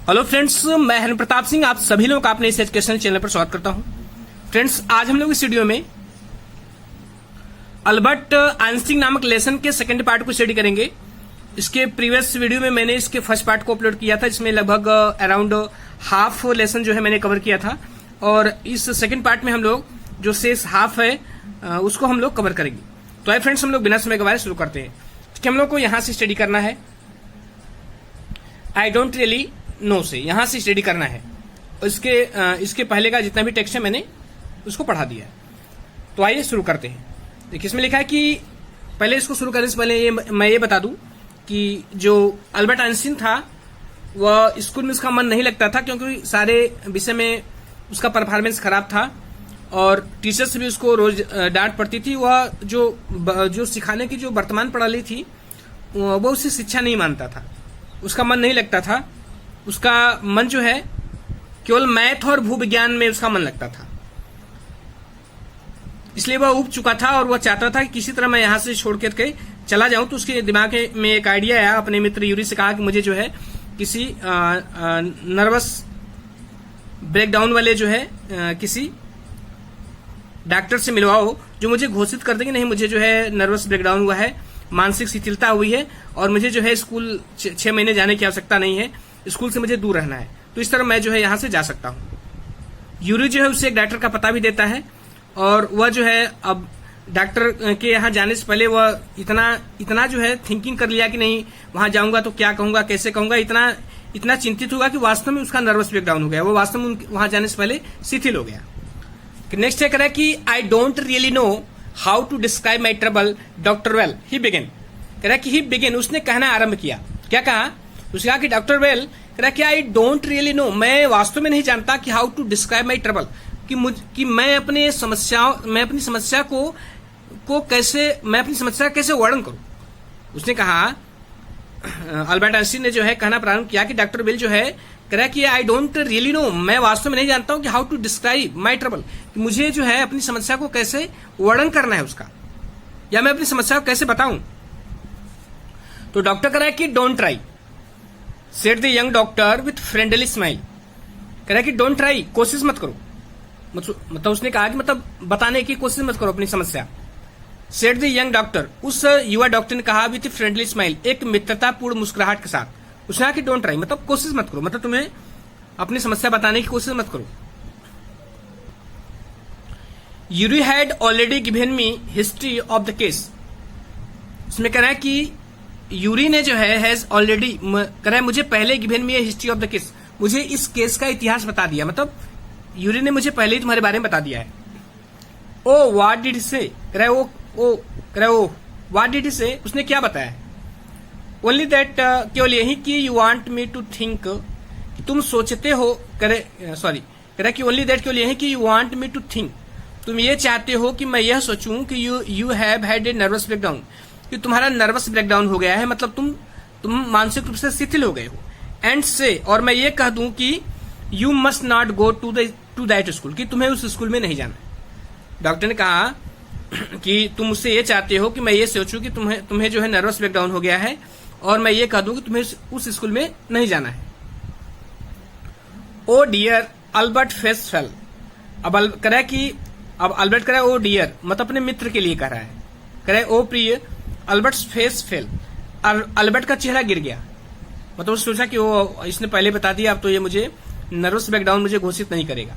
Hello friends, मैं हरन प्रताप सिंह आप सभी लोगों का अपने इस एजुकेशन चैनल पर स्वागत करता हूं। फ्रेंड्स, आज हम लोग इस वीडियो में अल्बर्ट आइंस्टीन नामक लेसन के सेकंड पार्ट को स्टडी करेंगे। इसके प्रीवियस वीडियो में मैंने इसके फर्स्ट पार्ट को अपलोड किया था, जिसमें लगभग अराउंड हाफ लेसन जो है मैंने कवर किया था, और इस सेकंड पार्ट में हम लोग जो शेष हाफ है उसको हम लोग कवर करेंगे। तो आइए फ्रेंड्स, हम लोग बिना समय गवाए शुरू करते हैं। कि हम लोग को यहां से स्टडी करना है, आई डोंट रियली नो से यहां से स्टडी करना है। इसके पहले का जितना भी टेक्स्ट है मैंने उसको पढ़ा दिया है। तो आइए शुरू करते हैं। देखिए, इसमें लिखा है कि पहले इसको शुरू करने से पहले मैं ये बता दूं कि जो अल्बर्ट आइंस्टीन था वह स्कूल में उसका मन नहीं लगता था, क्योंकि सारे विषय में उसका परफॉर्मेंस खराब था और टीचर्स भी उसको रोज डांट पड़ती थी। वह जो सिखाने की जो वर्तमान प्रणाली थी वो उसे शिक्षा नहीं मानता था, उसका मन नहीं लगता था। उसका मन जो है केवल मैथ और भूविज्ञान में उसका मन लगता था, इसलिए वह उब चुका था और वह चाहता था कि किसी तरह मैं यहां से छोड़ करके चला जाऊं। तो उसके दिमाग में एक आइडिया आया, अपने मित्र यूरी से कहा कि मुझे जो है किसी नर्वस ब्रेकडाउन वाले जो है किसी डॉक्टर से मिलवाओ जो मुझे घोषित कर दे कि नहीं, मुझे जो है नर्वस ब्रेकडाउन हुआ है, मानसिक शिथिलता हुई है और मुझे जो है स्कूल 6 महीने जाने की आवश्यकता नहीं है, स्कूल से मुझे दूर रहना है। तो इस तरह मैं जो है यहां से जा सकता हूं। यूरी जो है उसे एक डॉक्टर का पता भी देता है, और वह जो है अब डॉक्टर के यहां जाने से पहले वह इतना जो है थिंकिंग कर लिया कि नहीं, वहां जाऊंगा तो क्या कहूंगा, कैसे कहूंगा, इतना चिंतित होगा कि वास्तव में उसका नर्वस ब्रेकडाउन हो गया। वो वास्तव में वहां जाने से पहले शिथिल हो गया। नेक्स्ट है कह रहा है कि I don't really know how to describe my trouble doctor well he begin. कह रहा है कि ही बिगिन, उसने कहना आरंभ किया। क्या कहा? उसने कहा कि डॉक्टर वेल, कह रहा है कि आई डोंट रियली नो, मैं वास्तव में नहीं जानता कि how to describe my trouble, कि मैं अपनी समस्या का कैसे वर्णन करूं। उसने कहा, अल्बर्ट आइंस्टीन ने जो है कहना प्रारंभ किया कि डॉक्टर वेल जो है कह रहा है कि आई डोंट रियली नो, मैं वास्तव में नहीं जानता हूं कि how to describe my trouble, कि मुझे जो है अपनी समस्या को कैसे वर्णन करना है उसका, या मैं अपनी समस्या को कैसे बताऊं। तो डॉक्टर कह रहा है कि don't try, said the young doctor with friendly smile. कह रहा है कि डोंट ट्राई, कोशिश मत करो, मतलब उसने कहा कि मतलब बताने की कोशिश मत करो अपनी समस्या। सेड द यंग डॉक्टर, उस युवा डॉक्टर ने कहा विथ फ्रेंडली स्माइल, एक मित्रतापूर्ण मुस्कुराहट के साथ। उसने कहा कि डोंट ट्राई मतलब कोशिश मत करो, मतलब तुम्हें अपनी समस्या बताने की कोशिश मत करो। Yuri had already given me history of the case. उसमें कह रहा है कि यूरी ने जो है हैज ऑलरेडी, कह रहा है मुझे पहले given me history of the case, मुझे इस केस का इतिहास बता दिया, मतलब यूरी ने मुझे पहले ही तुम्हारे बारे में बता दिया है। ओ व्हाट डिड ही से, कह रहा है ओ व्हाट डिड ही से, उसने क्या बताया? ओनली दैट, केवल यही कि you want me to think, तुम सोचते हो, कह रहा है कि ओनली दैट, केवल यही कि you want me to think, तुम ये चाहते हो कि मैं यह सोचूं कि you have had a nervous breakdown, कि तुम्हारा नर्वस ब्रेकडाउन हो गया है, मतलब तुम मानसिक रूप से शिथिल हो गए हो। एंड से, और मैं ये कह दूं कि you must not go to that school, कि तुम्हें उस स्कूल में नहीं जाना। डॉक्टर ने कहा कि तुम मुझसे ये चाहते हो कि मैं ये सोचूं कि तुम्हें जो है नर्वस ब्रेकडाउन हो गया है, और मैं ये कह दूं कि तुम्हें उस स्कूल में नहीं जाना है। ओ डियर अल्बर्ट फेस फेल, अब कह रहा है कि अब अल्बर्ट कह रहा है ओ डियर, मतलब अपने मित्र के लिए कह रहा है। कह रहा है ओ प्रिय, अल्बर्ट फेस फेल, अल्बर्ट का चेहरा गिर गया, मतलब सोचा कि वो इसने पहले बता दिया, अब तो ये मुझे नर्वस ब्रेकडाउन मुझे घोषित नहीं करेगा।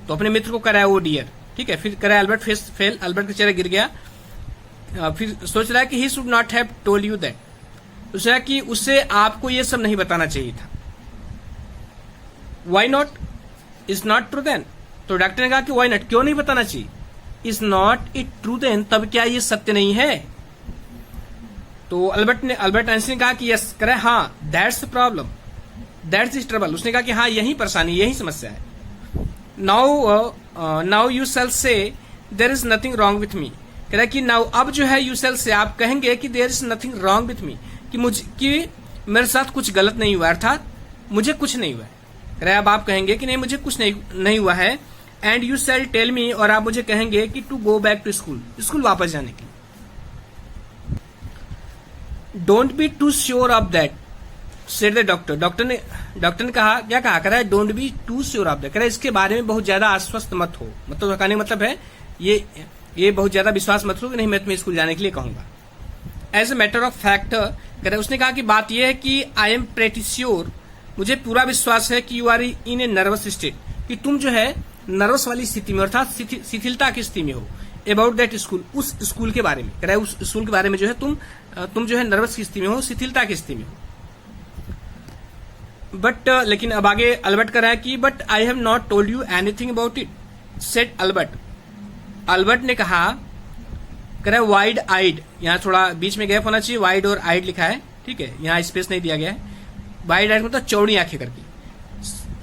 तो अपने मित्र को कह रहा है ओ डियर, ठीक है। फिर कह रहा है अल्बर्ट फेस फेल, अल्बर्ट का चेहरा गिर गया। फिर सोच रहा है कि he should not have told you that, उसने कि उससे आपको ये सब नहीं बताना चाहिए था। Why not, is not true then, तो डॉक्टर ने कहा कि वाई नॉट, क्यों नहीं बताना चाहिए। Is not it true then, तब क्या ये सत्य नहीं है? तो अल्बर्ट आइंस्टीन ने कहा कि यस, करे हाँ, that's the problem, that's is trouble. उसने कहा कि हाँ, यही परेशानी, यही समस्या है। Now you shall say there is nothing wrong with me, कह रहा कि नाउ, अब जो है यू सेल से आप कहेंगे कि there is nothing wrong with me, कि मेरे साथ कुछ गलत नहीं हुआ, अर्थात मुझे कुछ नहीं हुआ है। कह रहा अब आप कहेंगे कि नहीं, मुझे कुछ नहीं हुआ है। And you shall tell me, और आप मुझे कहेंगे कि to go back to school वापस जाने की। Don't be too sure of that, said the doctor, doctor ने कहा, क्या कहा, कह रहा है don't be too sure of that, कह रहा है इसके बारे में बहुत ज्यादा आश्वस्त मत हो, मतलब कहने का मतलब है ये बहुत ज्यादा विश्वास मत हो कि नहीं मैं तुम्हें स्कूल जाने के लिए कहूंगा। As a matter of fact, कह रहा है उसने कहा कि बात यह है कि आई एम प्रेटी श्योर, मुझे पूरा विश्वास है कि you are in a nervous state, कि तुम जो है नर्वस वाली स्थिति में अर्थात शिथिलता की स्थिति में हो, अबाउट दैट स्कूल, उस स्कूल के बारे में, कह रहा है उस स्कूल के बारे में जो है तुम जो है नर्वस की स्थिति में हो, शिथिलता की स्थिति में हो। बट लेकिन अब आगे अल्बर्ट कर रहा है कि but I have not told you anything about it, said Albert. Albert ने कहा, कह रहा है वाइड आइड, यहाँ थोड़ा बीच में गैप होना चाहिए, वाइड और आइड लिखा है, ठीक है, यहाँ स्पेस नहीं दिया गया है। वाइड आइड मतलब चौड़ी आंखें करके,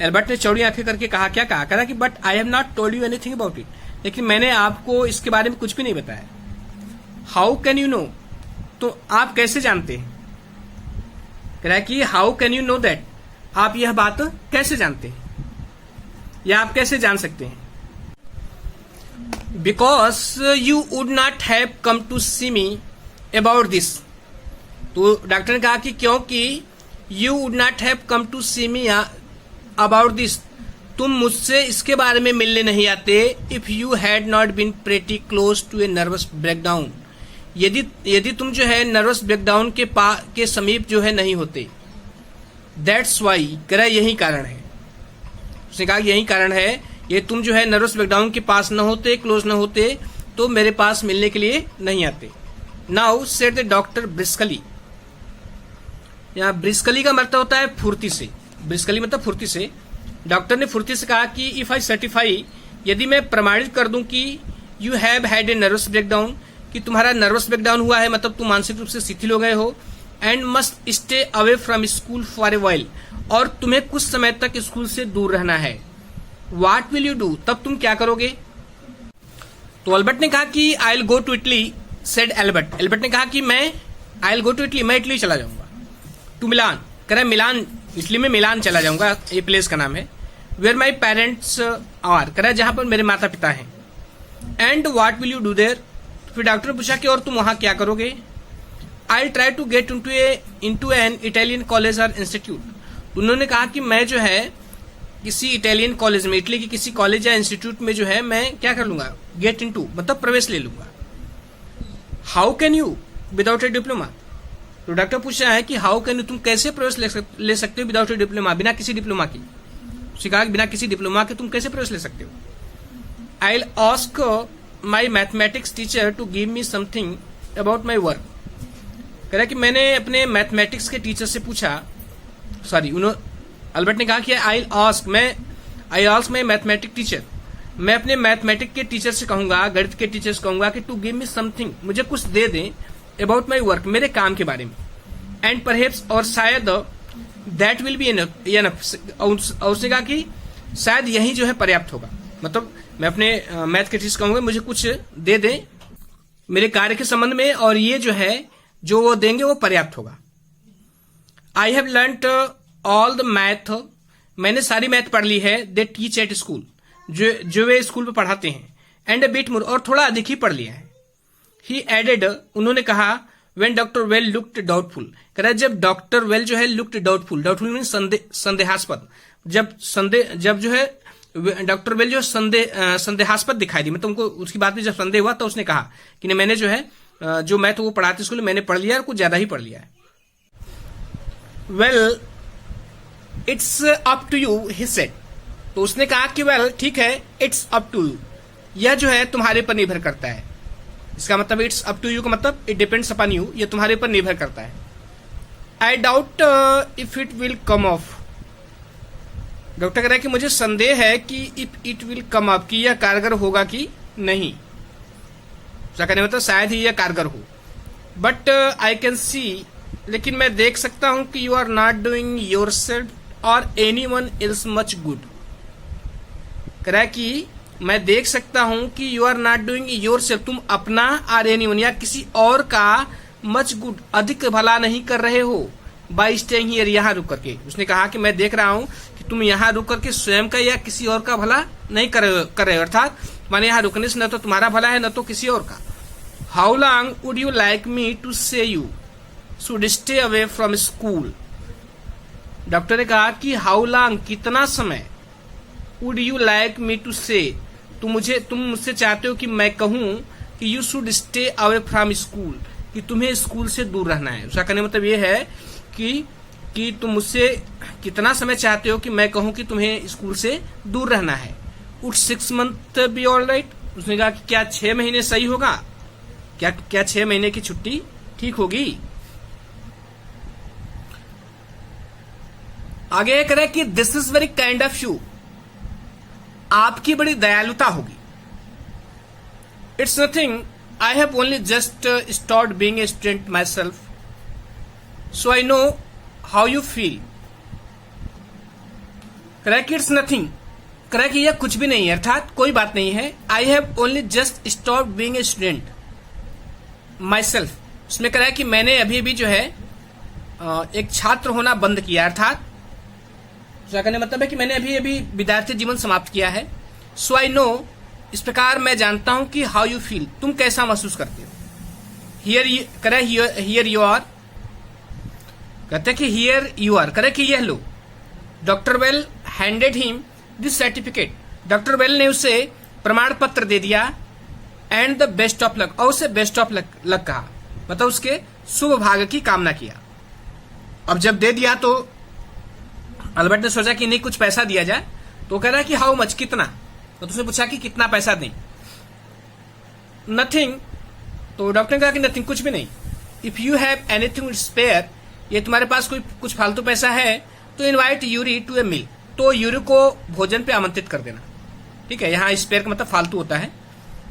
एल्बर्ट ने चौड़ी आंखें करके कहा, क्या कहा, कह रहा कि but I have not told you anything about it, लेकिन मैंने आपको इसके बारे में कुछ भी नहीं बताया। हाउ कैन यू नो, तो आप कैसे जानते हैं, कह रहा है कि how can you know that, आप यह बात कैसे जानते हैं या आप कैसे जान सकते हैं। Because you would not have come to see me about this, तो डॉक्टर ने कहा कि क्योंकि you would not have come to see me about this, तुम मुझसे इसके बारे में मिलने नहीं आते, if you had not been pretty close to a nervous breakdown, यदि तुम जो है नर्वस ब्रेकडाउन के समीप जो है नहीं होते। दैट्स वाई, कह रहा है यही कारण है, उसने कहा यही कारण है, ये तुम जो है नर्वस ब्रेकडाउन के पास न होते, क्लोज न होते, तो मेरे पास मिलने के लिए नहीं आते। Now said the doctor briskly, यहाँ ब्रिस्कली का मतलब होता है फुर्ती से, ब्रिस्कली मतलब फुर्ती से। डॉक्टर ने फुर्ती से कहा कि इफ आई सर्टिफाई, यदि मैं प्रमाणित कर दूं कि you have had a nervous breakdown, कि तुम्हारा नर्वस ब्रेकडाउन हुआ है, मतलब तुम मानसिक रूप से शिथिल हो गए हो, and must stay away from school for a while, और तुम्हें कुछ समय तक स्कूल से दूर रहना है। व्हाट विल यू डू, तब तुम क्या करोगे। तो अल्बर्ट ने कहा कि I will go to Italy, said Albert, Albert ने कहा कि मैं I will go to Italy, मैं इटली चला जाऊंगा। टू मिलान, कह रहा है मिलान, इटली में मिलान चला जाऊंगा, ये प्लेस का नाम है। वेयर माई पेरेंट्स आर, कह रहा है जहां पर मेरे माता पिता हैं। And what will you do there, फिर डॉक्टर ने पूछा कि और तुम वहां क्या करोगे। I try to get into an Italian college और इंस्टीट्यूट, उन्होंने कहा कि मैं जो है किसी इटालियन कॉलेज में, इटली की किसी कॉलेज या इंस्टीट्यूट में जो है मैं क्या कर लूंगा, गेट इनटू मतलब प्रवेश ले लूंगा। How can you without A diploma, तो डॉक्टर पूछ रहा है कि हाउ कैन यू, तुम कैसे प्रवेश ले सकते हो विदाउट ए डिप्लोमा, बिना किसी डिप्लोमा की। कहा बिना किसी डिप्लोमा के तुम कैसे प्रवेश ले सकते हो। I will ask my mathematics teacher to give me something about my work, कह रहा कि मैंने अपने मैथमेटिक्स के टीचर से पूछा, अल्बर्ट ने कहा कि I ask my mathematics teacher, मैं अपने मैथमेटिक्स के टीचर से कहूंगा, गणित के टीचर से कहूंगा कि टू गिव मी समथिंग, मुझे कुछ दे दें, अबाउट माई वर्क, मेरे काम के बारे में। एंड परहेप्स, और शायद दैट विल बी एनफ, और उसने कहा कि शायद यही जो है पर्याप्त होगा, मतलब मैं अपने मैथ के टीचर कहूंगा मुझे कुछ दे दें मेरे कार्य के संबंध में, और ये जो है जो वो देंगे वो पर्याप्त होगा। I have learned all the math, मैंने सारी मैथ पढ़ ली है, दे टीच एट स्कूल, जो वे स्कूल में पढ़ाते हैं। एंड अ बिट मोर, और थोड़ा अधिक ही पढ़ लिया है। ही एडेड, उन्होंने कहा when doctor well looked doubtful, कह रहा है जब डॉक्टर वेल जो है लुक्ड डाउटफुल, डाउटफुल मीन संदेहास्पद, जब जो है डॉक्टर वेल जो संदेहास्पद दिखाई दी, मतलब उनको उसकी बात में जब संदेह हुआ तो उसने कहा कि नहीं मैंने जो है जो मैथ वो पढ़ाते स्कूल में मैंने पढ़ लिया है, कुछ ज्यादा ही पढ़ लिया है। Well it's up to you he said, तो उसने कहा कि वेल ठीक है, इट्स अप टू यू, यह जो है तुम्हारे पर निर्भर करता है। इसका मतलब इट्स अप टू यू का मतलब इट डिपेंड्स अपॉन यू, ये तुम्हारे पर निर्भर करता है। I doubt if it will come of, doctor कह रहा है कि मुझे संदेह है कि if it will come up, कि यह कारगर होगा कि नहीं। उसका कहने मतलब शायद ही यह कारगर हो। बट आई कैन सी, लेकिन मैं देख सकता हूं कि you are not doing yourself और anyone else much good, कह रहा है कि मैं देख सकता हूं कि you are not doing yourself, तुम अपना और एनी वन या किसी और का मच गुड अधिक भला नहीं कर रहे हो, बाई स्टेइंग हियर, यहां रुक करके। उसने कहा कि मैं देख रहा हूं कि तुम यहां रुक करके स्वयं का या किसी और का भला नहीं कर रहे हो, अर्थात माने यहां रुकने से न तो तुम्हारा भला है न तो किसी और का। How long would you like me to say you should stay away from school, doctor ने कहा कि हाउ लॉन्ग, कितना समय, would you like me to say, तुम मुझसे चाहते हो कि मैं कहूं कि you should stay away from school, कि तुम्हें स्कूल से दूर रहना है। उसका कहने मतलब ये है कि तुम मुझसे कितना समय चाहते हो कि मैं कहूं कि तुम्हें स्कूल से दूर रहना है। Would 6 months be all right, उसने कहा कि क्या 6 महीने सही होगा, क्या 6 महीने की छुट्टी ठीक होगी। आगे कह रहा है कि this is very kind of you, आपकी बड़ी दयालुता होगी। It's nothing, I have only just start being a student my self, so I know how you feel. कह रहा है कि इट्स नथिंग, कह रहा है कि यह कुछ भी नहीं है, अर्थात कोई बात नहीं है। I have only just stop being a student my self, उसमें कह रहा है कि मैंने अभी अभी जो है एक छात्र होना बंद किया, अर्थात उसका कहने मतलब है कि मैंने अभी अभी विद्यार्थी जीवन समाप्त किया है। सो आई नो, इस प्रकार मैं जानता हूं कि हाउ यू फील, तुम कैसा महसूस करते हो। हियर यू आर, कहते हैं कि हियर यू आर, करे कि यह लो। Doctor Well handed him this certificate, doctor Well ने उसे प्रमाण पत्र दे दिया। And the best of luck, और उसे बेस्ट ऑफ लक कहा, मतलब उसके शुभ भाग्य की कामना किया। अब जब दे दिया तो अल्बर्ट ने सोचा कि नहीं कुछ पैसा दिया जाए, तो कह रहा है कि हाउ मच, कितना, तो उसने पूछा कि कितना पैसा दें। नथिंग, तो डॉक्टर ने कहा कि नथिंग, कुछ भी नहीं। If you have anything spare, ये तुम्हारे पास कोई कुछ फालतू पैसा है तो invite Yuri to a meal, तो यूरी को भोजन पे आमंत्रित कर देना। ठीक है, यहाँ स्पेयर का मतलब फालतू होता है,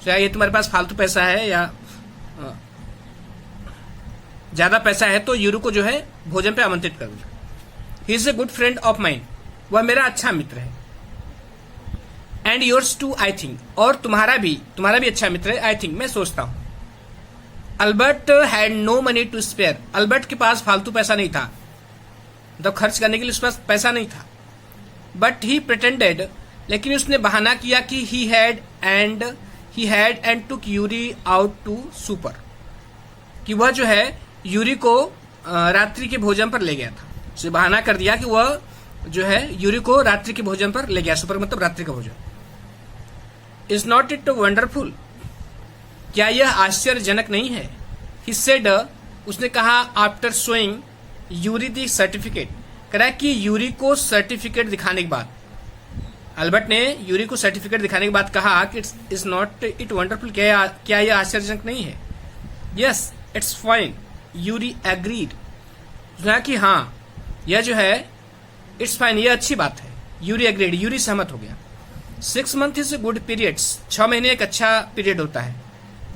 चाहे ये तुम्हारे पास फालतू पैसा है या ज्यादा पैसा है तो यूरी को जो है भोजन पे आमंत्रित कर देना। He is a good friend of mine, वह मेरा अच्छा मित्र है। And yours too I think, और तुम्हारा भी अच्छा मित्र है, आई थिंक, मैं सोचता हूं। Albert had no money to spare, Albert के पास फालतू पैसा नहीं था, मतलब खर्च करने के लिए उसके पास पैसा नहीं था। बट ही प्रिटेंडेड, लेकिन उसने बहाना किया कि he had and took Yuri out to supper, कि वह जो है यूरी को रात्रि के भोजन पर ले गया था। उसे बहाना कर दिया कि वह जो है यूरी को रात्रि के भोजन पर ले गया, सुपर मतलब रात्रि का भोजन। इज नॉट इट वंडरफुल, क्या यह आश्चर्यजनक नहीं है। ही सेड, उसने कहा आफ्टर शोइंग यूरी दी सर्टिफिकेट, कह रहा है कि यूरी को सर्टिफिकेट दिखाने के बाद, अल्बर्ट ने यूरी को सर्टिफिकेट दिखाने के बाद कहा कि इट्स नॉट इट वंडरफुल, क्या यह आश्चर्यजनक नहीं है। Yes it's fine, Yuri agreed, कहा कि हाँ यह जो है इट्स फाइन, यह अच्छी बात है। यूरी एग्रीड, यूरी सहमत हो गया। 6 months is a good period, 6 महीने एक अच्छा पीरियड होता है।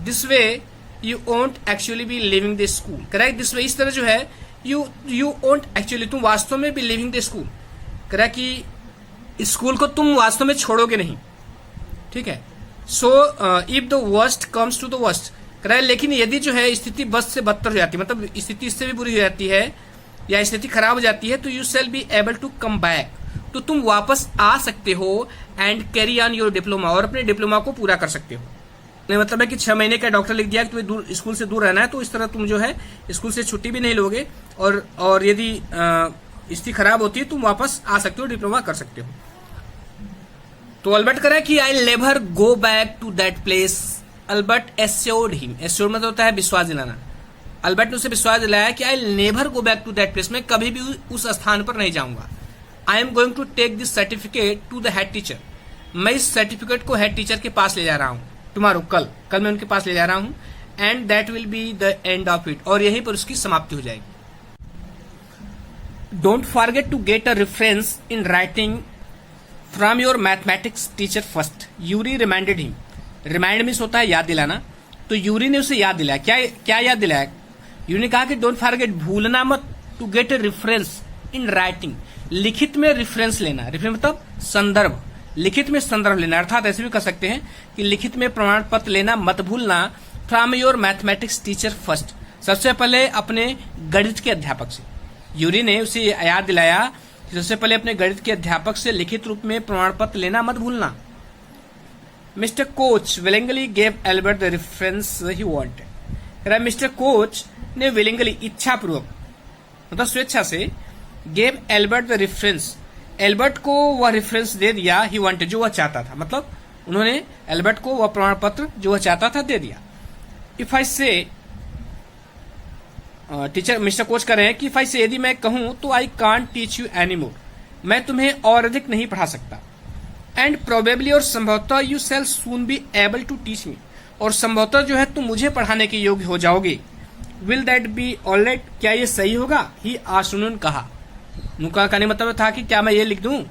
This way you won't actually B living the school, correct, this way इस तरह जो है यू वोंट एक्चुअली, तुम वास्तव में भी लिविंग द स्कूल, करेक्ट, कि स्कूल को तुम वास्तव में छोड़ोगे नहीं। ठीक है, so if the worst comes to the worst, correct, लेकिन यदि जो है स्थिति बस से बदतर हो जाती है, मतलब स्थिति इससे भी बुरी हो जाती है या स्थिति खराब हो जाती है, तो you shall be able to come back, तो तुम वापस आ सकते हो। And carry on your diploma, और अपने डिप्लोमा को पूरा कर सकते हो। मतलब है कि 6 महीने का डॉक्टर लिख दिया कि तुम्हें स्कूल से दूर रहना है, तो इस तरह तुम जो है स्कूल से छुट्टी भी नहीं लोगे, और यदि स्थिति खराब होती है तुम वापस आ सकते हो, डिप्लोमा कर सकते हो। तो अल्बर्ट कह रहा है कि I never go back to that place, Albert assured him, assured मतलब होता है विश्वास दिलाना। अल्बर्ट ने उसे विश्वास दिलाया कि I never go back to that place, मैं कभी भी उस स्थान पर नहीं जाऊंगा। I am going to take this certificate to the head teacher, मैं इस सर्टिफिकेट को हेड टीचर के पास ले जा रहा हूं टुमारो, कल मैं उनके पास ले जा रहा हूं। And that will be the end of it, और यहीं पर उसकी समाप्ति हो जाएगी। Don't forget to get a reference in writing from your mathematics teacher first, Yuri reminded him, remind means होता है याद दिलाना, तो यूरी ने उसे याद दिलाया। क्या याद दिलाया? यूरी ने कहा कि डोंट फॉरगेट, भूलना मत, to get a reference in writing, लिखित में रेफरेंस लेना, रेफरेंस मतलब संदर्भ, लिखित में संदर्भ लेना, अर्थात ऐसे भी कह सकते हैं कि लिखित में प्रमाण पत्र लेना मत भूलना। From your mathematics teacher first, सबसे पहले अपने गणित के अध्यापक से। यूरी ने उसे याद दिलाया कि सबसे पहले अपने गणित के अध्यापक से लिखित रूप में प्रमाण पत्र लेना मत भूलना। Mister coach willingly gave Albert the reference he wanted, mister coach ने विलिंगली, इच्छा पूर्वक मतलब स्वेच्छा से, gave Albert the reference, Albert को वह रेफरेंस दे दिया, ही वांटेड, जो वह चाहता था, मतलब उन्होंने एल्बर्ट को वह प्रमाण पत्र जो वह चाहता था दे दिया। इफ आई से, टीचर मिस्टर कोच कह रहे हैं कि इफ आई से, यदि मैं कहूं तो I can't teach you any more, मैं तुम्हें और अधिक नहीं पढ़ा सकता। एंड प्रोबेबली, और संभवतः, you shall soon be able to teach me, और संभवतः जो है तुम मुझे पढ़ाने के योग्य हो जाओगे। विल दैट बी ऑलराइट, क्या ये सही होगा? ही आस्क्ड, उन्होंने कहा। उनका कहने मतलब था कि क्या मैं ये लिख दूं,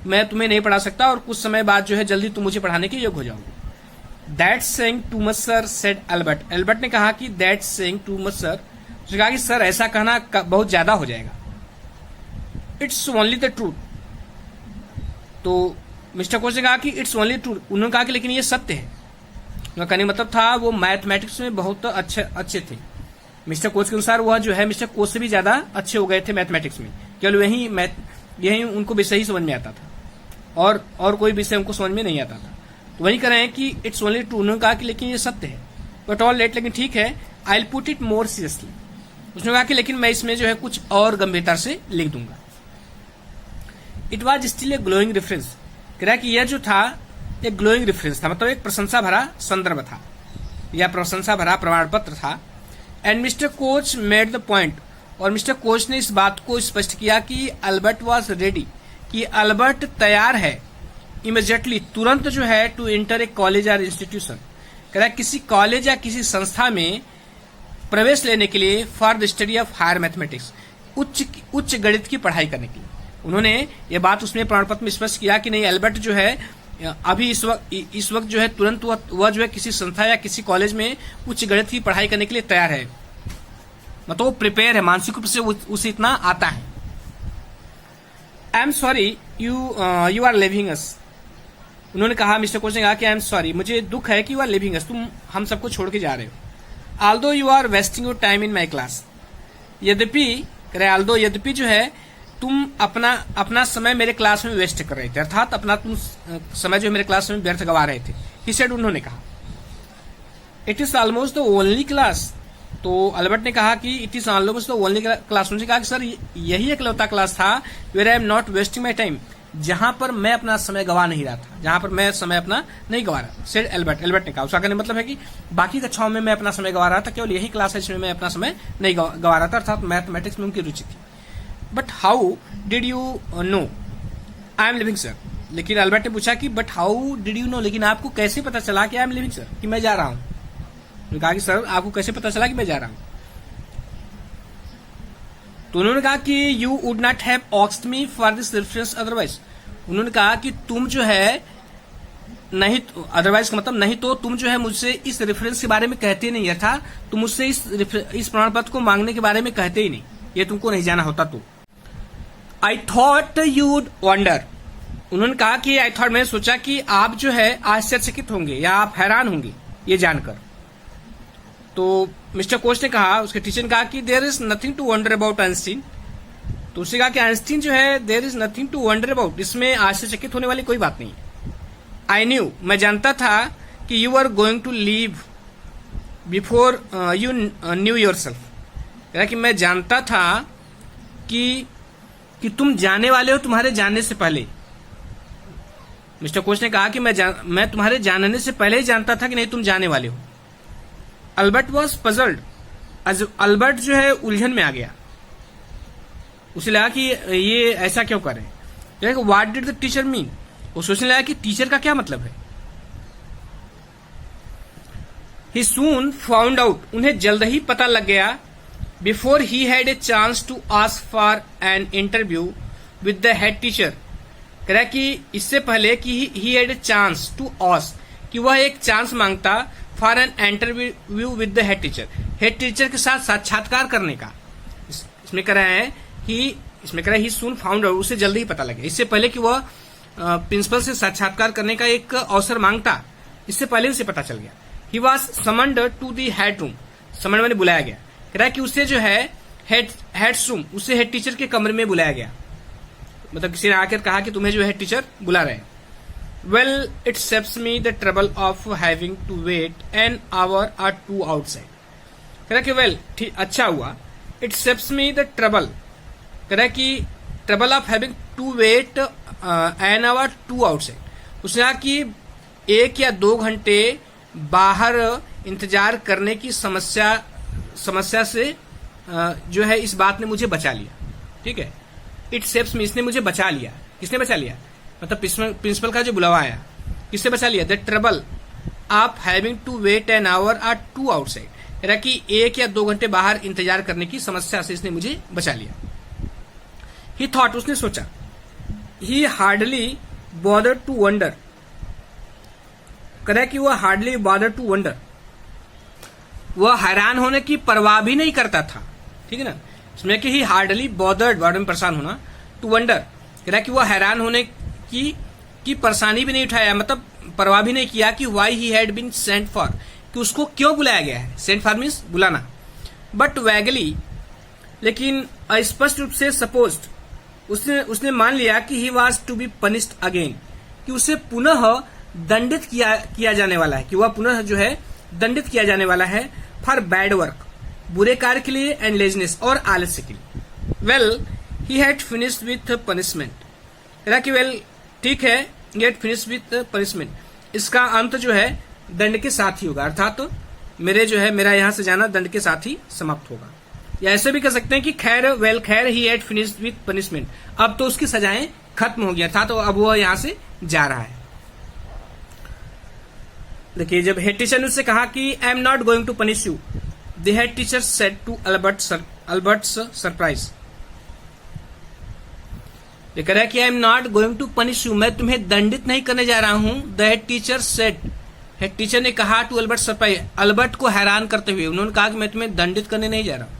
मैं तुम्हें नहीं पढ़ा सकता और कुछ समय बाद जो है जल्दी तुम मुझे पढ़ाने के योग्य हो जाओगे। That's saying too much sir, said Albert, Albert ने कहा कि that's saying too much sir, उसने कहा कि सर ऐसा कहना बहुत ज्यादा हो जाएगा। इट्स ओनली द ट्रूथ, तो मिस्टर कोच ने कहा कि इट्स ओनली ट्रूथ, उन्होंने कहा कि लेकिन ये सत्य है। उनका कहने मतलब था वो मैथमेटिक्स में बहुत अच्छे थे। मिस्टर कोच के अनुसार वह जो है मिस्टर कोच से भी ज्यादा अच्छे हो गए थे मैथमेटिक्स में, केवल यही उनको विषय ही समझ में आता था और कोई विषय उनको समझ में नहीं आता था। तो वही कह रहे हैं कि इट्स ओनली ट्रू, उन्होंने कहा कि लेकिन ये सत्य है। बट ऑल लेट, लेकिन ठीक है। I will put it more seriously, उसने कहा कि लेकिन मैं इसमें जो है कुछ और गंभीरता से लिख दूंगा। It was still a glowing reference, कह रहा है कि यह जो था एक ग्लोइंग रेफरेंस था, मतलब एक प्रशंसा भरा संदर्भ था या प्रशंसा भरा प्रमाण पत्र था। And mister coach made the point, और मिस्टर कोच ने इस बात को स्पष्ट किया कि अल्बर्ट वॉज रेडी, कि अल्बर्ट तैयार है इमीडिएटली, तुरंत जो है टू एंटर ए कॉलेज और इंस्टीट्यूशन, कह रहा है किसी कॉलेज या किसी संस्था में प्रवेश लेने के लिए, for the study of higher mathematics, उच्च गणित की पढ़ाई करने के लिए। उन्होंने ये बात उसमें प्रमाण पत्र में स्पष्ट किया कि नहीं, एल्बर्ट जो है अभी इस वक्त जो है तुरंत वह जो है किसी संस्था या किसी कॉलेज में उच्च गणित की पढ़ाई करने के लिए तैयार है, मतलब वो प्रिपेयर है, मानसिक रूप से उसे इतना आता है। I am sorry you are leaving us, उन्होंने कहा, मिस्टर कोच ने कहा कि आई एम सॉरी, मुझे दुख है कि यू आर लिविंग अस, तुम हम सबको छोड़ के जा रहे हो। Although you are wasting your time in my class, यद्यपि जो है तुम अपना समय मेरे क्लास में वेस्ट कर रहे थे, अर्थात अपना तुम समय जो मेरे क्लास में व्यर्थ गवा रहे थे। ही सेड, उन्होंने कहा। It is almost the only class, तो अल्बर्ट ने कहा कि it is almost the only class, उन्होंने कहा कि सर यही एकलौता क्लास था where I am not wasting my time, जहां पर मैं अपना समय गवा नहीं रहा था, जहां पर मैं समय अपना नहीं गवा रहा। सेड एल्बर्ट ने कहा, उसका कहने मतलब है कि बाकी कक्षाओं में मैं अपना समय गवा रहा था, केवल यही क्लास है जिसमें मैं अपना समय नहीं गवा रहा था, अर्थात मैथमेटिक्स में उनकी रुचि थी। But how did you know I am living sir, लेकिन अल्बर्ट ने पूछा कि but how did you know, लेकिन आपको कैसे पता चला कि आई एम लिविंग सर, कि मैं जा रहा हूं। उन्होंने कहा कि सर आपको कैसे पता चला कि मैं जा रहा हूं। तो उन्होंने कहा कि you would not have asked me for this reference otherwise, उन्होंने कहा कि तुम जो है नहीं, अदरवाइज का मतलब नहीं तो तुम जो है मुझसे इस रेफरेंस के बारे में कहते नहीं, अर्थात तुम मुझसे इस प्रमाण पत्र को मांगने के बारे में कहते ही नहीं, ये तुमको नहीं जाना होता। तो I thought you would wonder, उन्होंने कहा कि आई थॉट, मैंने सोचा कि आप जो है आश्चर्यचकित होंगे या आप हैरान होंगे ये जानकर। तो मिस्टर कोच ने कहा, उसके टीचर ने कहा कि there is nothing to wonder about Einstein, तो उसने कहा कि आइंस्टीन जो है there is nothing to wonder about, इसमें आश्चर्यचकित होने वाली कोई बात नहीं। आई न्यू, मैं जानता था कि you are going to leave before you knew yourself, कि मैं जानता था कि तुम जाने वाले हो तुम्हारे जानने से पहले। मिस्टर कोच ने कहा कि मैं तुम्हारे जानने से पहले ही जानता था कि नहीं तुम जाने वाले हो। अल्बर्ट वॉज पजल्ड, अल्बर्ट जो है उलझन में आ गया, उसे लगा कि ये ऐसा क्यों कर रहे हैं। What did the teacher mean, वो सोचने लगा कि टीचर का क्या मतलब है। ही सून फाउंड आउट, उन्हें जल्द ही पता लग गया, before he had a chance to ask for an interview with the head teacher, कह रहा कि इससे पहले कि he had a chance to ask, कि वह एक चांस मांगता for an interview with the head teacher के साथ साक्षात्कार करने का। इसमें कह रहा है ही सून फाउंड आउट, उसे जल्दी ही पता लगे, इससे पहले कि वह प्रिंसिपल से साक्षात्कार करने का एक अवसर मांगता, इससे पहले उसे पता चल गया। He was summoned to the head room, summoned मैंने बुलाया गया, कह रहा है कि उसे जो है हेड्स रूम, उसे हेड टीचर के कमरे में बुलाया गया, मतलब किसी ने आकर कहा कि तुम्हें जो हेड टीचर बुला रहे हैं। Well it saves me the trouble of having to wait an hour और 2 आउटसाइड, कह रहा कि वेल ठीक अच्छा हुआ, it saves me the trouble, कह रहा कि trouble of having to wait an hour two outside. उसने कहा कि 1 या 2 घंटे बाहर इंतजार करने की समस्या से जो है इस बात ने मुझे बचा लिया। ठीक है, इट सेव्स मी, इसने मुझे बचा लिया। किसने बचा लिया? मतलब प्रिंसिपल का जो बुलावा आया, किससे बचा लिया? The trouble of having to wait an hour or two outside, यानी कि 1 या 2 घंटे बाहर इंतजार करने की समस्या से इसने मुझे बचा लिया। ही थॉट, उसने सोचा। He hardly bother to wonder, कह कि वह हार्डली बॉदर टू वंडर, वह हैरान होने की परवाह भी नहीं करता था। ठीक है ना, इसमें कि ही हार्डली बॉदर्ड, वर्ड में परेशान होना, टू वंडर, कह रहा कि वह हैरान होने की परेशानी भी नहीं उठाया, मतलब परवाह भी नहीं किया कि why he had been sent for, कि उसको क्यों बुलाया गया है। सेंट फॉर मीन्स बुलाना। बट वैगली, लेकिन अस्पष्ट रूप से सपोज्ड, उसने मान लिया कि he was to be punished again, कि उसे पुनः दंडित किया जाने वाला है, कि वह पुनः जो है दंडित किया जाने वाला है फॉर बैड वर्क, बुरे कार्य के लिए, एंड लेजनेस, और आलस्य के लिए। Well he had finished with punishment, कहा कि वेल ठीक है, he had finished with punishment, इसका अंत जो है दंड के साथ ही होगा, अर्थात तो मेरा यहां से जाना दंड के साथ ही समाप्त होगा। या ऐसे भी कह सकते हैं कि खैर he had finished with punishment, अब तो उसकी सजाएं खत्म हो गया था, तो अब वह यहां से जा रहा है। देखिए, जब हेड टीचर ने उससे कहा कि I am not going to punish you, the head teacher said to Albert's surprise, ये कह रहा है कि I am not going to punish you, मैं तुम्हें दंडित नहीं करने जा रहा हूं। The head teacher said, head teacher ने कहा टू अल्बर्ट सरप्राइज, अल्बर्ट को हैरान करते हुए उन्होंने कहा कि मैं तुम्हें दंडित करने नहीं जा रहा हूं।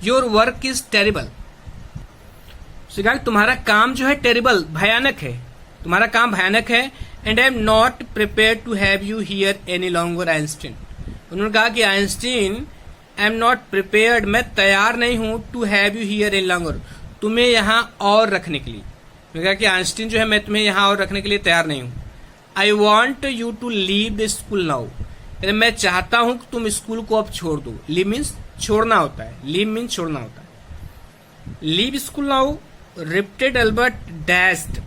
योर वर्क इज टेरिबल, तुम्हारा काम जो है टेरिबल, भयानक है, तुम्हारा काम भयानक है। And I am not prepare to have you here any longer Einstein, उन्होंने कहा कि Einstein, I am not prepared, मैं तैयार नहीं हूं, to have you here any longer, तुम्हें यहां और रखने के लिए। उन्होंने कहा कि आइंस्टीन जो है, मैं तुम्हें यहां और रखने के लिए तैयार नहीं हूं। I want you to leave the school now, मैं चाहता हूं कि तुम स्कूल को अब छोड़ दो। लीव मीन्स छोड़ना होता है, लीव मीन्स छोड़ना होता है। Leave school now, रिप्टेड Albert dashed,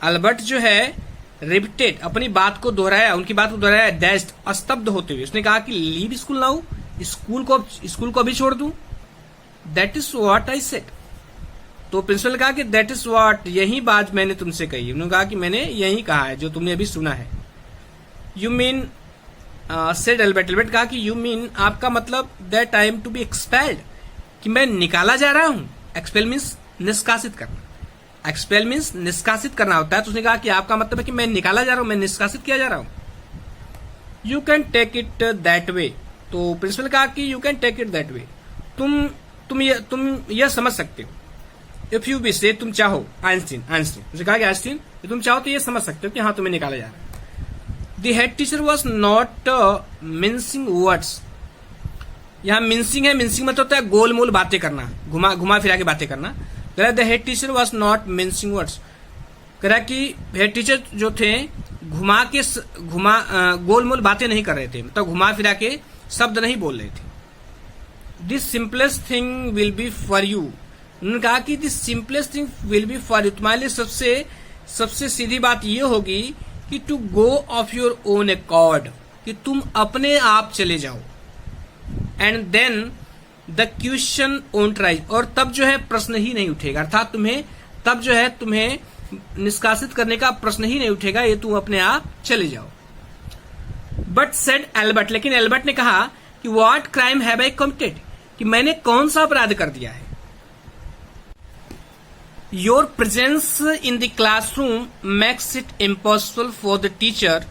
Albert जो है रिप्टेड, अपनी बात को दोहराया, उनकी बात को दोहराया, डैश्ड, स्तब्ध होते हुए उसने कहा कि लीव स्कूल नाउ, स्कूल को अभी छोड़ दूं। That is what I said, तो प्रिंसिपल ने कहा कि दैट इज व्हाट, यही बात मैंने तुमसे कही। उन्होंने कहा कि मैंने यही कहा है जो तुमने अभी सुना है। You mean, said Albert, Albert कहा कि यू मीन, आपका मतलब, that I am to be expelled, कि मैं निकाला जा रहा हूं। एक्सपेल मीन्स निष्कासित करना, एक्सपेल मीन्स निष्कासित करना होता है। तो उसने कहा कि आपका मतलब है कि मैं निकाला जा रहा हूं, मैं निष्कासित किया जा रहा हूं। You can take it that way, तो प्रिंसिपल ने कहा कि you can take it that way, तुम यह समझ सकते हो। इफ यू विश, तुम चाहो, आइंस्टीन, उसने कहा कि आइंस्टीन, तुम चाहो तो ये समझ सकते हो कि हाँ तुम्हें निकाला जा रहा है। The head teacher was not mincing words, यहाँ मिन्सिंग है, मिन्सिंग मतलब होता है गोल मोल बातें करना, घुमा फिरा के बातें करना। The head teacher was not mincing words, कह रहा कि हेड टीचर जो थे गोल मोल बातें नहीं कर रहे थे, मतलब घुमा फिरा के शब्द नहीं बोल रहे थे। This simplest thing will be for you, उन्होंने कहा कि this simplest thing will be for you, तुम्हारे लिए सबसे सीधी बात यह होगी कि to go of your own accord, कि तुम अपने आप चले जाओ। And then the question won't arise, और तब जो है प्रश्न ही नहीं उठेगा, अर्थात तुम्हें निष्कासित करने का प्रश्न ही नहीं उठेगा, ये तुम अपने आप चले जाओ। बट सेड एल्बर्ट, लेकिन एल्बर्ट ने कहा कि what crime have I committed, कि मैंने कौन सा अपराध कर दिया है। Your presence in the classroom makes it impossible for the teacher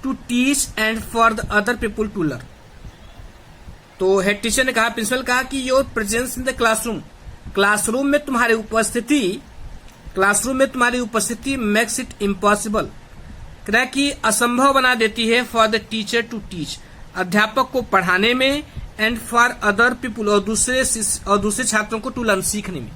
to teach and for the other people to learn, तो हेड टीचर ने कहा, प्रिंसिपल कहा कि your presence in the classroom, classroom में तुम्हारी उपस्थिति मेक्स इट इम्पॉसिबल, कह कि असंभव बना देती है, for the teacher to teach, अध्यापक को पढ़ाने में, एंड फॉर अदर पीपुल, और दूसरे छात्रों को टू लर्न, सीखने में।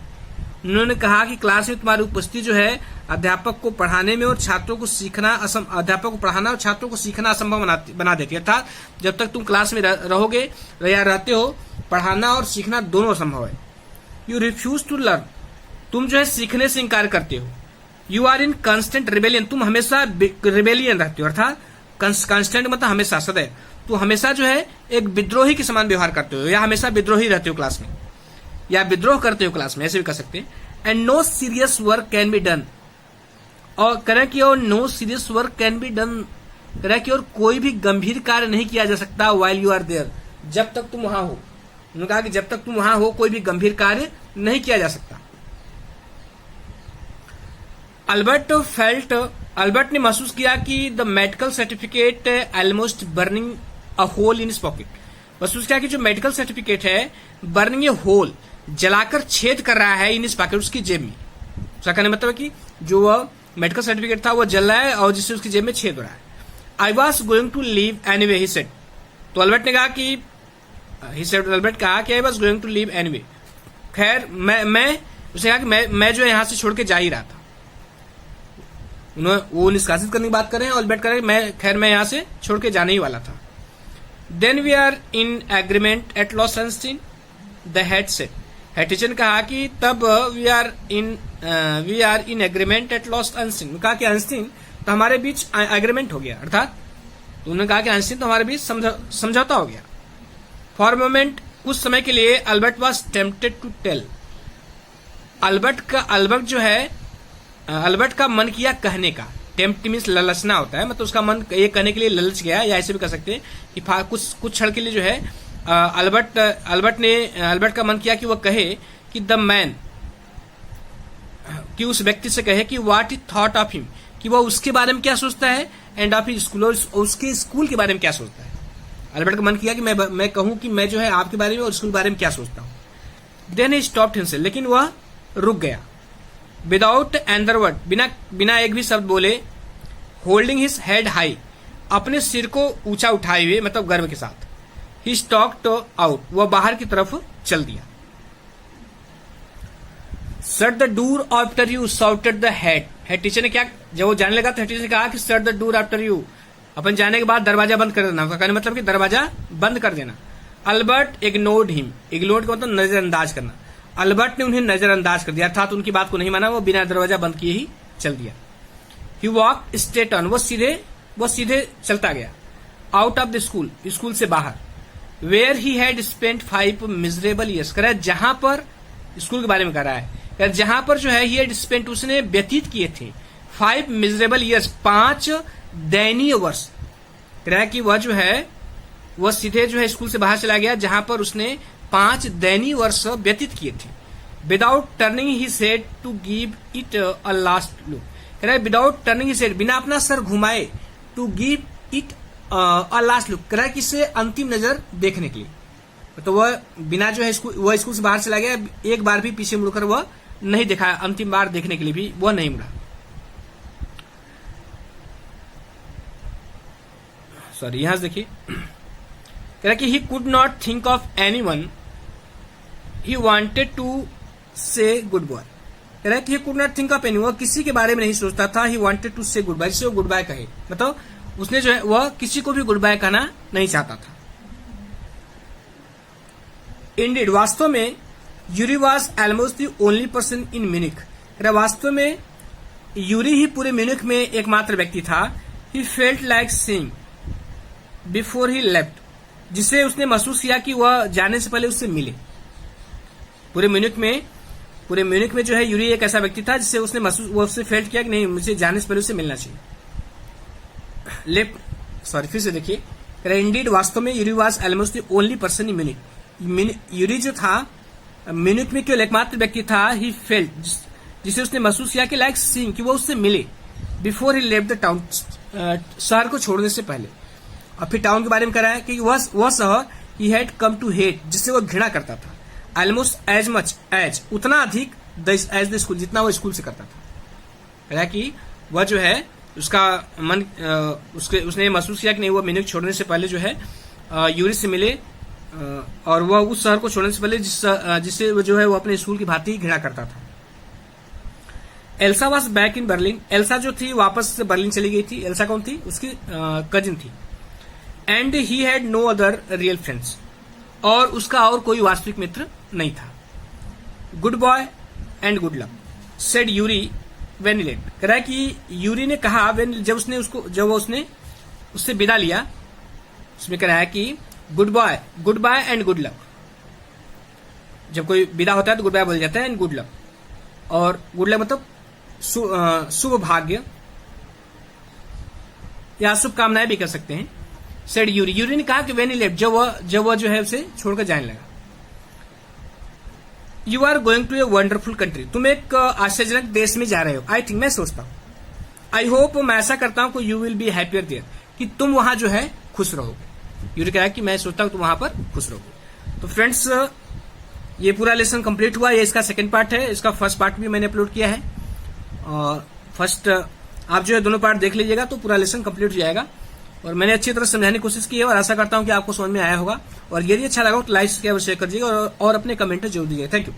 उन्होंने कहा कि क्लास में तुम्हारी उपस्थिति जो है अध्यापक को पढ़ाने में और छात्रों को सीखना, अध्यापक को पढ़ाना और छात्रों को सीखना असंभव बना देती है, अर्थात जब तक तुम क्लास में रहोगे या रहते हो, पढ़ाना और सीखना दोनों असंभव है। यू रिफ्यूज टू लर्न, तुम जो है सीखने से इंकार करते हो। You are in constant rebellion, तुम हमेशा रिबेलियन रहते हो, अर्थात कांस्टेंट मतलब हमेशा, सदैव। तो हमेशा जो है एक विद्रोही के समान व्यवहार करते हो, या हमेशा विद्रोही रहते हो क्लास में, या विद्रोह करते हो क्लास में, ऐसे भी कर सकते हैं। And no serious work can be done, और करें कि और no serious work can be done, करें कि और कोई भी गंभीर कार्य नहीं किया जा सकता वाइल यू आर देयर, जब तक तुम वहां हो। उन्होंने कहा कि जब तक तुम वहां हो कोई भी गंभीर कार्य नहीं किया जा सकता। अल्बर्ट ने महसूस किया कि the medical certificate almost burning a hole in his pocket, महसूस किया कि जो मेडिकल सर्टिफिकेट है बर्निंग ए होल, जलाकर छेद कर रहा है, इन हिज पॉकेट, उसकी जेब में। उसका कहने मतलब है कि जो वह मेडिकल सर्टिफिकेट था वो जल रहा है और जिससे उसकी जेब में छेद हो रहा है। I was going to leave anyway, he said, तो अल्बर्ट ने कहा कि अल्बर्ट कहा कि I was going to leave anyway, खैर मैं उसने कहा कि मैं जो है यहां से छोड़ के जा ही रहा था। वो निष्कासित करने की बात कर रहे हैं, अल्बर्ट कह रहे हैं मैं यहां से छोड़ के जाने ही वाला था। Then we are in agreement at last Einstein, the head said, head teacher ने कहा कि तब we are in agreement at last Einstein, कहा कि एंस्टीन तो हमारे बीच एग्रीमेंट हो गया, अर्थात उन्होंने कहा कि एंस्टीन तो हमारे बीच समझौता हो गया। फॉर मोमेंट, कुछ समय के लिए Albert was tempted to tell, Albert का मन किया कहने का, टेम्प्ट मीन्स ललचना होता है, मतलब उसका मन ये कहने के लिए ललच गया, या ऐसे भी कर सकते हैं कि कुछ क्षण के लिए जो है अल्बर्ट का मन किया कि वह कहे कि द मैन, कि उस व्यक्ति से कहे कि what he thought of him, कि वह उसके बारे में क्या सोचता है, एंड ऑफ हिज स्कूल, और उसके स्कूल के बारे में क्या सोचता है। अल्बर्ट का मन किया कि मैं कहूं कि मैं जो है आपके बारे में और स्कूल के बारे में क्या सोचता हूं। देन ही स्टॉप्ड हिमसेल्फ, लेकिन वह रुक गया। विदाउट एंदर वर्ड, बिना एक भी शब्द बोले, होल्डिंग हिज हेड हाई, अपने सिर को ऊंचा उठाए हुए, मतलब गर्व के साथ, ही स्टॉक्ड आउट, वह बाहर की तरफ चल दिया। Shut the door after you, shouted the head teacher ने क्या, जब वो जाने लगा तो हेड टीचर ने कहा कि shut the door after you, अपन जाने के बाद दरवाजा बंद कर देना, कहने मतलब कि दरवाजा बंद कर देना। अल्बर्ट इग्नोर्ड हिम, इग्नोर्ड का मतलब नजरअंदाज करना, अल्बर्ट ने उन्हें नजरअंदाज कर दिया, अर्थात उनकी बात को नहीं माना, वो बिना दरवाजा बंद किए ही चल दिया। ही वॉक स्ट्रेट ऑन, वो सीधे चलता गया। Out of the school, school से बाहर। Where he had spent 5 miserable years, कह रहा है जहां पर, स्कूल के बारे में कह रहा है, जहां पर जो है ही हैड स्पेंट, उसने व्यतीत किए थे 5 मिजरेबल ईयर्स, 5 दयनीय वर्ष। कह रहा है कि वह जो है वह सीधे जो है स्कूल से बाहर चला गया जहां पर उसने 5 दयनीय वर्ष व्यतीत किए थे। Without turning he said to give it a last look, कह रहा है विदाउट टर्निंग ही सेड, बिना अपना सर घुमाए, to give it a last look, कह रहा है कि इसे अंतिम नजर देखने के लिए। तो वह बिना जो है वह स्कूल से बाहर चला गया, एक बार भी पीछे मुड़कर वह नहीं देखा, अंतिम बार देखने के लिए भी वह नहीं मुड़ा। सॉरी, यहां से देखिए, कह रहा कि he could not think of anyone he wanted to say good bye, कह रहा है कि he could not think of anyone, किसी के बारे में नहीं सोचता था, he wanted to say good bye, जिससे वो गुड बाय कहे, मतलब उसने जो है वह किसी को भी गुड बाय कहना नहीं चाहता था। इंडीड, वास्तव में, Yuri was almost the only person in Munich, वास्तव में यूरी ही पूरे म्यूनिख में एकमात्र व्यक्ति था। He felt like seeing before he left, जिसे उसने महसूस किया कि वह जाने से पहले उससे मिले। पूरे म्यूनिख में जो है यूरी एक ऐसा व्यक्ति था जिससे उसने महसूस, वो उससे फेल्ट किया कि नहीं, मुझे जाने से पहले उससे मिलना चाहिए। फिर से देखिए, इंडीड, वास्तव में Yuri was almost the only person in Munich, Yuri जो था म्यूनिख में केवल एकमात्र व्यक्ति था। ही फेल्ट, जिसे उसने महसूस किया कि लाइक सीइंग, कि वो उससे मिले, before he left the town, शहर को छोड़ने से पहले। और फिर टाउन के बारे में कह रहा है कि वह शहर he had come to hate, जिससे वह घृणा करता था। ऑलमोस्ट एज मच एज, उतना अधिक, एज द स्कूल, जितना वो स्कूल से करता था। कह रहा कि वह जो है उसका मन, उसने महसूस किया कि नहीं, वह म्यूनिख छोड़ने से पहले जो है यूरी से मिले, और वह उस शहर को छोड़ने से पहले जिससे वो जो है वो अपने स्कूल की भांति घृणा करता था। Elsa was back in Berlin, Elsa जो थी वापस से बर्लिन चली गई थी। एल्सा कौन थी? उसकी कजिन थी। And he had no other real friends, और उसका और कोई वास्तविक मित्र नहीं था। Good bye and good luck, said Yuri when he left. कह रहा है कि यूरी ने कहा जब उसने उससे विदा लिया, उसमें कह रहा है कि good bye and good luck. जब कोई विदा होता है तो गुड बाय बोल जाता है एंड गुड लक, और गुड लक मतलब शुभ भाग्य या शुभकामनाएं भी कर सकते हैं। सेड यूरी ने कहा कि व्हेन ही लेफ्ट, जब वह जो है उसे छोड़कर जाने लगा। You are going to a wonderful country, तुम एक आश्चर्यजनक देश में जा रहे हो। आई थिंक, मैं सोचता हूं, आई होप, मैं ऐसा करता हूं कि you will be happier there, कि तुम वहां जो है खुश रहोगे। यूरी कह रहा है कि मैं सोचता हूं तुम वहां पर खुश रहोगे। तो फ्रेंड्स, ये पूरा लेसन कंप्लीट हुआ। ये इसका सेकंड पार्ट है। इसका फर्स्ट पार्ट भी मैंने अपलोड किया है, और फर्स्ट आप जो है दोनों पार्ट देख लीजिएगा तो पूरा लेसन कंप्लीट हो जाएगा। और मैंने अच्छी तरह समझाने की कोशिश की है, और आशा करता हूं कि आपको समझ में आया होगा। और यदि अच्छा लगा तो लाइक, सब्सक्राइब और शेयर कर दीजिएगा, और अपने कमेंट जरूर दीजिएगा। Thank you.